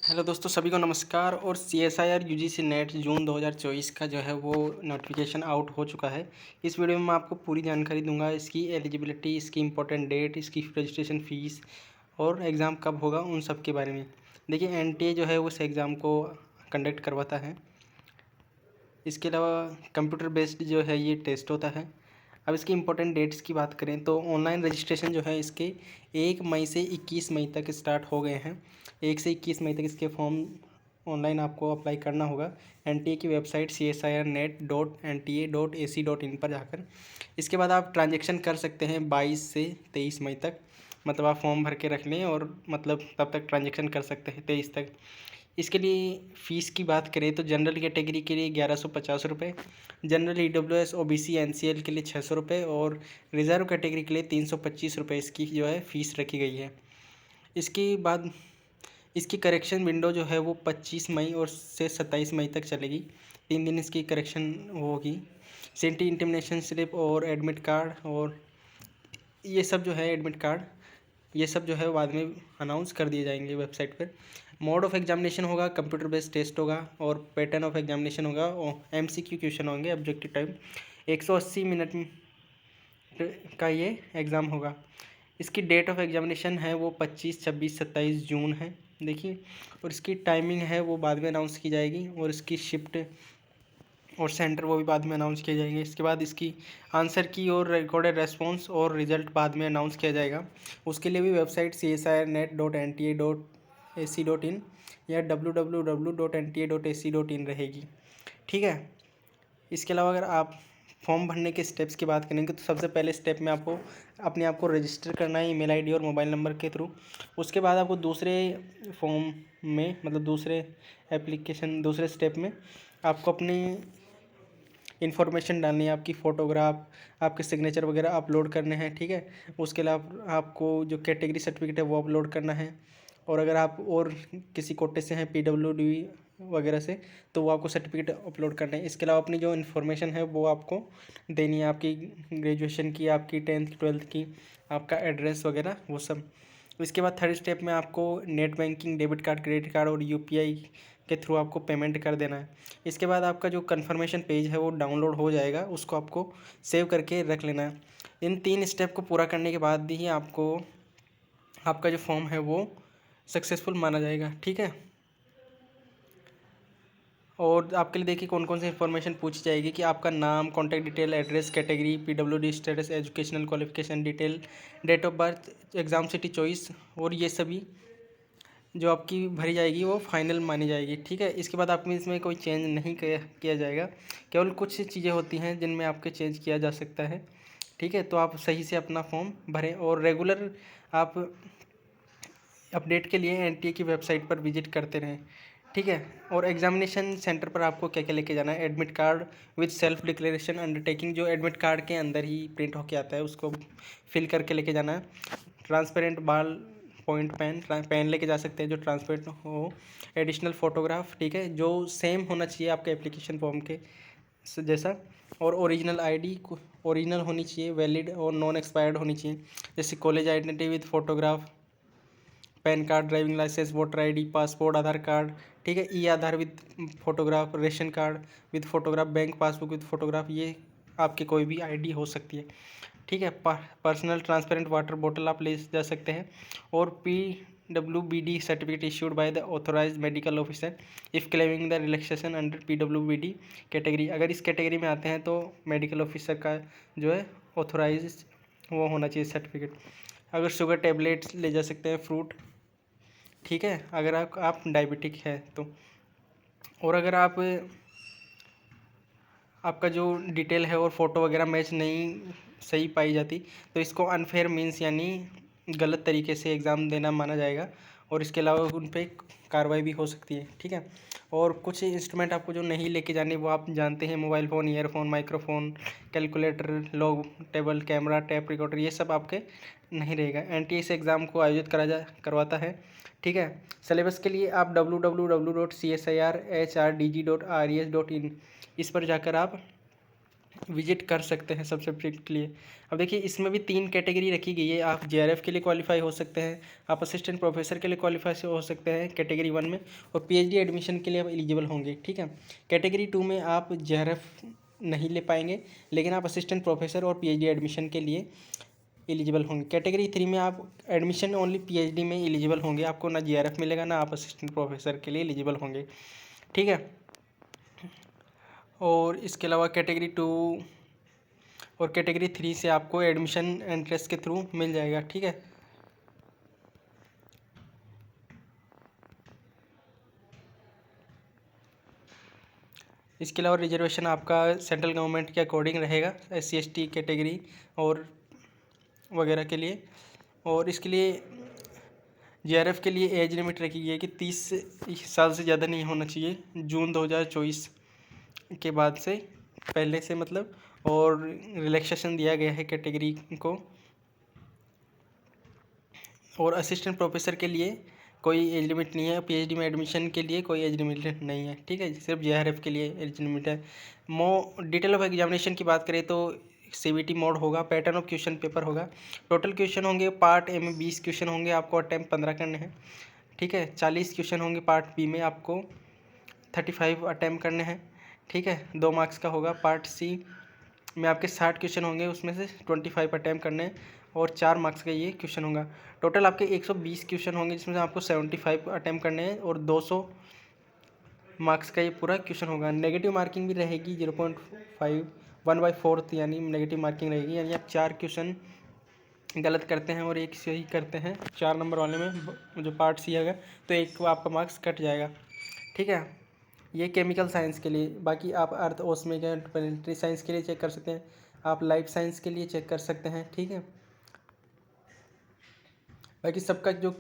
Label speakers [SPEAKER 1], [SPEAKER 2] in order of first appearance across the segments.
[SPEAKER 1] Hello दोस्तों, सभी को नमस्कार। और CSIR UGC नेट जून 2024 का जो है वो नोटिफिकेशन आउट हो चुका है। इस वीडियो में मैं आपको पूरी जानकारी दूंगा, इसकी एलिजिबिलिटी, इसकी इम्पोर्टेंट डेट, इसकी रजिस्ट्रेशन फ़ीस और एग्ज़ाम कब होगा, उन सब के बारे में। देखिए, NTA जो है उस एग्ज़ाम को कंडक्ट करवाता है। इसके अलावा कंप्यूटर बेस्ड जो है ये टेस्ट होता है। अब इसकी इम्पोर्टेंट डेट्स की बात करें तो ऑनलाइन रजिस्ट्रेशन जो है इसके 1 मई से 21 मई तक स्टार्ट हो गए हैं। 1 से 21 मई तक इसके फॉर्म ऑनलाइन आपको अप्लाई करना होगा NTA की वेबसाइट csirnet.nta.ac.in पर जाकर। इसके बाद आप ट्रांजेक्शन कर सकते हैं 22 से 23 मई तक। मतलब आप फॉर्म भर के रख लें और मतलब तब तक ट्रांजेक्शन कर सकते हैं 23 तक। इसके लिए फ़ीस की बात करें तो जनरल कैटेगरी के लिए 1150 रुपये, जनरल EWS OBC NCL के लिए 600 रुपये और रिज़र्व कैटेगरी के लिए 325 रुपये इसकी जो है फ़ीस रखी गई है। इसके बाद इसकी करेक्शन विंडो जो है वो 25 मई और से 27 मई तक चलेगी। 3 दिन इसकी करेक्शन होगी। सेंटी इंटिमिनेशन स्लिप और एडमिट कार्ड और ये सब जो है एडमिट कार्ड, ये सब जो है बाद में अनाउंस कर दिए जाएंगे वेबसाइट पर। मोड ऑफ एग्जामिनेशन होगा, कंप्यूटर बेस्ड टेस्ट होगा और पैटर्न ऑफ एग्जामिनेशन होगा और MCQ क्वेश्चन होंगे, ऑब्जेक्टिव टाइम। 180 मिनट का ये एग्ज़ाम होगा। इसकी डेट ऑफ एग्जामिनेशन है वो 25, 26, 27 जून है। देखिए, और इसकी टाइमिंग है वो बाद में अनाउंस की जाएगी और इसकी शिफ्ट और सेंटर वो भी बाद में अनाउंस किए जाएंगे। इसके बाद इसकी आंसर की और रिकॉर्डेड रेस्पॉन्स और रिजल्ट बाद में अनाउंस किया जाएगा। उसके लिए भी वेबसाइट csirnet.nta.ac.in या www.nta.ac.in रहेगी। ठीक है। इसके अलावा अगर आप फॉर्म भरने के स्टेप्स की बात करेंगे तो सबसे पहले स्टेप में आपको अपने आप को रजिस्टर करना है ईमेल आईडी और मोबाइल नंबर के थ्रू। उसके बाद आपको दूसरे फॉर्म में मतलब दूसरे स्टेप में आपको अपनी इन्फॉर्मेशन डालनी है, आपकी फ़ोटोग्राफ, आपके सिग्नेचर वगैरह अपलोड करने हैं। ठीक है। उसके अलावा आपको जो कैटेगरी सर्टिफिकेट है वो अपलोड करना है। और अगर आप और किसी कोटे से हैं PWD वगैरह से तो वो आपको सर्टिफिकेट अपलोड करना है। इसके अलावा अपनी जो इन्फॉर्मेशन है वो आपको देनी है, आपकी ग्रेजुएशन की, आपकी 10th 12th की, आपका एड्रेस वगैरह वो सब। इसके बाद थर्ड स्टेप में आपको net banking, debit card, credit card और UPI के थ्रू आपको पेमेंट कर देना है। इसके बाद आपका जो कन्फर्मेशन पेज है वो डाउनलोड हो जाएगा, उसको आपको सेव करके रख लेना है। इन 3 स्टेप को पूरा करने के बाद ही आपको आपका जो फॉर्म है वो सक्सेसफुल माना जाएगा। ठीक है। और आपके लिए देखिए कौन कौन सी इन्फॉर्मेशन पूछी जाएगी कि आपका नाम, contact detail, address, category, PWD status, educational qualification detail, date of birth, exam city choice और ये सभी जो आपकी भरी जाएगी वो फाइनल मानी जाएगी। ठीक है। इसके बाद आपको इसमें कोई चेंज नहीं किया जाएगा, केवल कुछ चीज़ें होती हैं जिनमें आपके चेंज किया जा सकता है। ठीक है। तो आप सही से अपना फॉर्म भरें और रेगुलर आप अपडेट के लिए NTA की वेबसाइट पर विजिट करते रहें। ठीक है। और एग्जामिनेशन सेंटर पर आपको क्या क्या लेके जाना है, admit card with self declaration undertaking, जो एडमिट कार्ड के अंदर ही प्रिंट होके आता है उसको फिल करके लेके जाना है। ट्रांसपेरेंट बाल पॉइंट पेन लेके जा सकते हैं जो ट्रांसपेरेंट हो। एडिशनल फ़ोटोग्राफ, ठीक है, जो सेम होना चाहिए आपके एप्लीकेशन फॉर्म के जैसा। और ओरिजिनल ID ओरिजिनल होनी चाहिए, वैलिड और नॉन एक्सपायर्ड होनी चाहिए, जैसे college identity with photograph, PAN card, driving licence, voter ID, passport, Aadhaar card. ठीक है। Aadhaar with photograph, ration card with photograph, bank passbook with photograph, ये आपकी कोई भी ID हो सकती है। ठीक है। पर्सनल ट्रांसपेरेंट वाटर बोतल आप ले जा सकते हैं। और PWBD certificate issued by the authorise medical officer if claiming the relaxation under PWBD category. अगर इस कैटेगरी में आते हैं तो मेडिकल ऑफिसर का जो है ऑथोराइज वो होना चाहिए सर्टिफिकेट। अगर शुगर टेबलेट्स ले जा सकते हैं, फ्रूट। ठीक है। अगर आप डायबिटिक है तो। और अगर आपका जो डिटेल है और फ़ोटो वगैरह मैच नहीं सही पाई जाती तो इसको अनफेयर मीन्स यानी गलत तरीके से एग्ज़ाम देना माना जाएगा और इसके अलावा उन पर कार्रवाई भी हो सकती है। ठीक है। और कुछ इंस्ट्रूमेंट आपको जो नहीं लेके जाने वो आप जानते हैं, mobile phone, earphone, microphone, calculator, log table, camera, tap recorder, ये सब आपके नहीं रहेगा। NTA इस एग्ज़ाम को आयोजित करवाता है। ठीक है। सिलेबस के लिए आप www.csirhdg.res.in इस पर जाकर आप विजिट कर सकते हैं सब सब्जेक्ट के लिए। अब देखिए इसमें भी 3 कैटेगरी रखी गई है। आप जेआरएफ के लिए क्वालिफाई हो सकते हैं, आप असिस्टेंट प्रोफेसर के लिए क्वालिफाई हो सकते हैं कैटेगरी 1 में, और पीएचडी एडमिशन के लिए आप एलिजिबल होंगे। ठीक है, कैटेगरी 2 में आप जेआरएफ नहीं ले पाएंगे, लेकिन आप असिस्टेंट प्रोफेसर और पीएचडी एडमिशन के लिए एलिजिबल होंगे। कैटेगरी 3 में आप एडमिशन ओनली पीएचडी में एलिजिबल होंगे, आपको ना जेआरएफ मिलेगा, ना आप असिस्टेंट प्रोफेसर के लिए एलिजिबल होंगे। ठीक है, और इसके अलावा कैटेगरी 2 और कैटेगरी 3 से आपको एडमिशन एंट्रेंस के थ्रू मिल जाएगा। ठीक है, इसके अलावा रिजर्वेशन आपका सेंट्रल गवर्नमेंट के अकॉर्डिंग रहेगा, SC ST कैटेगरी और वगैरह के लिए। और इसके लिए जेआरएफ के लिए एज लिमिट रखी गई है कि 30 साल से ज़्यादा नहीं होना चाहिए जून 2024 के बाद से, पहले से मतलब। और रिलैक्सेशन दिया गया है कैटेगरी को। और असिस्टेंट प्रोफेसर के लिए कोई एज लिमिट नहीं है, पीएचडी में एडमिशन के लिए कोई एज लिमिट नहीं है। ठीक है, सिर्फ जेआरएफ के लिए एज लिमिट है। डिटेल ऑफ एग्जामिनेशन की बात करें तो CBT मोड होगा, पैटर्न ऑफ क्वेश्चन पेपर होगा, टोटल क्वेश्चन होंगे पार्ट ए में 20 क्वेश्चन होंगे, आपको अटैम्प्ट 15 करने हैं। ठीक है, 40 क्वेश्चन होंगे पार्ट बी में, आपको 35 अटैम्प्ट करने हैं। ठीक है, 2 मार्क्स का होगा। पार्ट सी में आपके 60 क्वेश्चन होंगे, उसमें से 25 अटैम्प्ट करने हैं और 4 मार्क्स का ये क्वेश्चन होगा। टोटल आपके 120 क्वेश्चन होंगे, जिसमें से आपको 75 अटैम्प्ट करने हैं और 200 मार्क्स का ये पूरा क्वेश्चन होगा। नेगेटिव मार्किंग भी रहेगी 0.5 1/4 यानी नेगेटिव मार्किंग रहेगी, यानी आप 4 क्वेश्चन गलत करते हैं और एक सही करते हैं 4 नंबर वाले में जो पार्ट सी है, तो एक आपका मार्क्स कट जाएगा। ठीक है, ये केमिकल साइंस के लिए। बाकी आप अर्थ ऑस्मिक एंड प्लानेटरी साइंस के लिए चेक कर सकते हैं, आप लाइफ साइंस के लिए चेक कर सकते हैं। ठीक है, बाकी सबका जो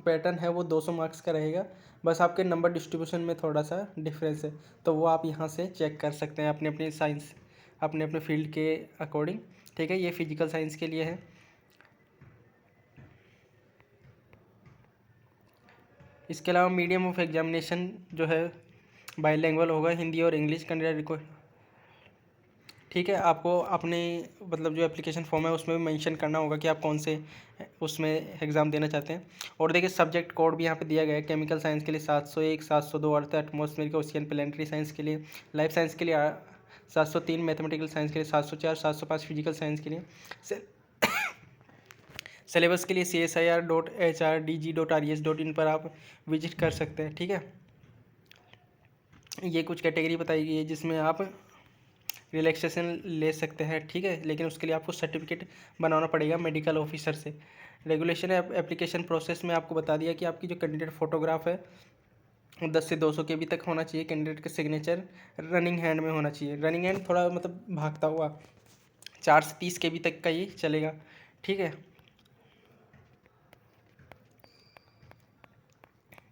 [SPEAKER 1] पैटर्न है वो 200 मार्क्स का रहेगा, बस आपके नंबर डिस्ट्रीब्यूशन में थोड़ा सा डिफरेंस है, तो वो आप यहाँ से चेक कर सकते हैं अपने अपने साइंस, अपने अपने फील्ड के अकॉर्डिंग। ठीक है, ये फिजिकल साइंस के लिए है। इसके अलावा मीडियम ऑफ एग्जामिनेशन जो है बाईलैंग्वेज होगा, हिंदी और इंग्लिश कैंडिडेट। ठीक है, आपको अपने मतलब जो एप्लीकेशन फॉर्म है उसमें भी मेंशन करना होगा कि आप कौन से उसमें एग्ज़ाम देना चाहते हैं। और देखिए सब्जेक्ट कोड भी यहाँ पे दिया गया है। केमिकल साइंस के लिए 701, 702 अर्थ एटमॉस्फेरिक ओशियन प्लानेटरी साइंस के लिए, लाइफ साइंस के लिए 703, मैथमेटिकल साइंस के लिए 704, 705 फिजिकल साइंस के लिए। सिलेबस के लिए csir.hdg.res.in पर आप विजिट कर सकते हैं। ठीक है, ये कुछ कैटेगरी बताई गई है जिसमें आप रिलैक्सेशन ले सकते हैं। ठीक है, लेकिन उसके लिए आपको सर्टिफिकेट बनाना पड़ेगा मेडिकल ऑफिसर से। रेगुलेशन एप्लीकेशन प्रोसेस में आपको बता दिया कि आपकी जो कैंडिडेट फ़ोटोग्राफ है 10 से 200 KB तक होना चाहिए। कैंडिडेट का सिग्नेचर रनिंग हैंड में होना चाहिए। रनिंग हैंड थोड़ा मतलब भागता हुआ 4 से 30 KB तक का ये चलेगा। ठीक है,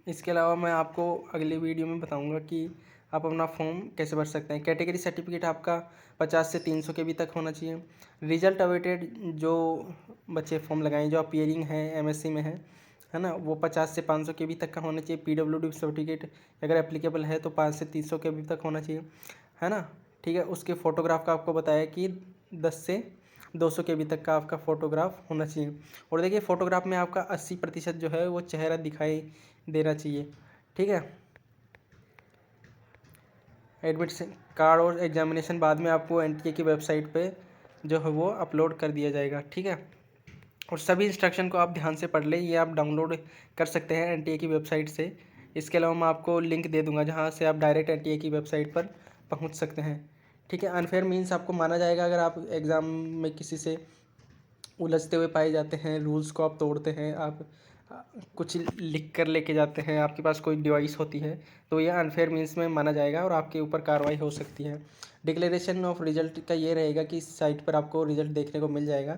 [SPEAKER 1] इसके अलावा मैं आपको अगले वीडियो में बताऊंगा कि आप अपना फॉर्म कैसे भर सकते हैं। कैटेगरी सर्टिफिकेट आपका 50 से 300 KB तक होना चाहिए। रिजल्ट अवेटेड जो बच्चे फॉर्म लगाएं जो अपीयरिंग है MSc में है ना, वो 50 से 500 KB तक का होना चाहिए। PWD सर्टिफिकेट अगर एप्लीकेबल है तो 5 से 300 KB तक होना चाहिए, है ना। ठीक है, उसके फ़ोटोग्राफ का आपको बताया कि 10 से 200 KB तक का आपका फ़ोटोग्राफ होना चाहिए। और देखिए फ़ोटोग्राफ में आपका 80% जो है वो चेहरा दिखाई देना चाहिए। ठीक है, एडमिट कार्ड और एग्जामिनेशन बाद में आपको NTA की वेबसाइट पे जो है वो अपलोड कर दिया जाएगा। ठीक है, और सभी इंस्ट्रक्शन को आप ध्यान से पढ़ लें, ये आप डाउनलोड कर सकते हैं NTA की वेबसाइट से। इसके अलावा मैं आपको लिंक दे दूंगा जहाँ से आप डायरेक्ट NTA की वेबसाइट पर पहुँच सकते हैं। ठीक है, अनफेयर मीन्स आपको माना जाएगा अगर आप एग्ज़ाम में किसी से उलझते हुए पाए जाते हैं, रूल्स को आप तोड़ते हैं, आप कुछ लिख कर लेके जाते हैं, आपके पास कोई डिवाइस होती है, तो यह अनफेयर मीन्स में माना जाएगा और आपके ऊपर कार्रवाई हो सकती है। डिक्लेरेशन ऑफ रिजल्ट का ये रहेगा कि साइट पर आपको रिजल्ट देखने को मिल जाएगा,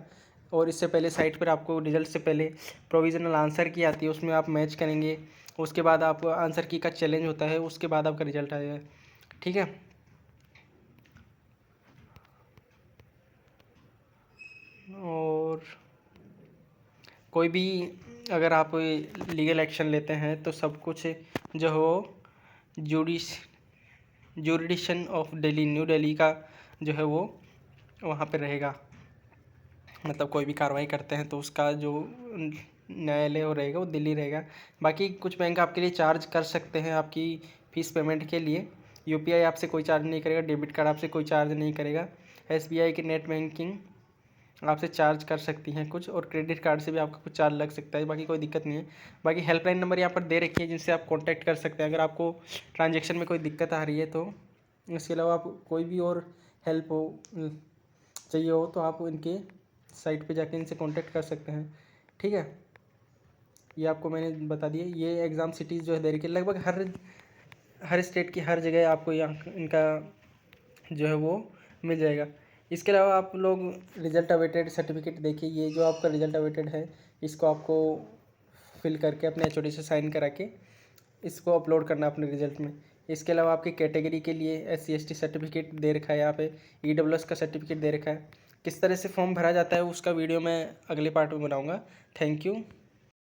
[SPEAKER 1] और इससे पहले साइट पर आपको रिजल्ट से पहले प्रोविज़नल आंसर की आती है, उसमें आप मैच करेंगे, उसके बाद आप आंसर की का चैलेंज होता है, उसके बाद आपका रिजल्ट आएगा। ठीक है, और कोई भी अगर आप लीगल एक्शन लेते हैं तो सब कुछ जो हो जुडिशन ऑफ दिल्ली न्यू दिल्ली का जो है वो वहाँ पे रहेगा, मतलब कोई भी कार्रवाई करते हैं तो उसका जो न्यायालय वो रहेगा वो दिल्ली रहेगा। बाकी कुछ बैंक आपके लिए चार्ज कर सकते हैं आपकी फ़ीस पेमेंट के लिए। यूपीआई आपसे कोई चार्ज नहीं करेगा, डेबिट कार्ड आपसे कोई चार्ज नहीं करेगा, एसबीआई की नेट बैंकिंग आपसे चार्ज कर सकती हैं कुछ, और क्रेडिट कार्ड से भी आपका कुछ चार्ज लग सकता है, बाकी कोई दिक्कत नहीं है। बाकी हेल्पलाइन नंबर यहाँ पर दे रखी है जिनसे आप कॉन्टैक्ट कर सकते हैं अगर आपको ट्रांजेक्शन में कोई दिक्कत आ रही है तो। इसके अलावा आप कोई भी और हेल्प हो चाहिए हो तो आप इनके साइट पे जाके इनसे कांटेक्ट कर सकते हैं। ठीक है, ये आपको मैंने बता दिया। ये एग्ज़ाम सिटीज़ जो है दे रखी है, लगभग हर स्टेट की हर जगह आपको यहाँ इनका जो है वो मिल जाएगा। इसके अलावा आप लोग रिज़ल्ट अवेटेड सर्टिफिकेट देखिए, ये जो आपका रिज़ल्ट अवेटेड है इसको आपको फिल करके अपने एचओडी से साइन करा के इसको अपलोड करना अपने रिज़ल्ट में। इसके अलावा आपकी कैटेगरी के लिए SC ST सर्टिफिकेट दे रखा है यहाँ पे, EWS का सर्टिफिकेट दे रखा है। किस तरह से फॉर्म भरा जाता है उसका वीडियो मैं अगले पार्ट में बनाऊँगा। Thank you.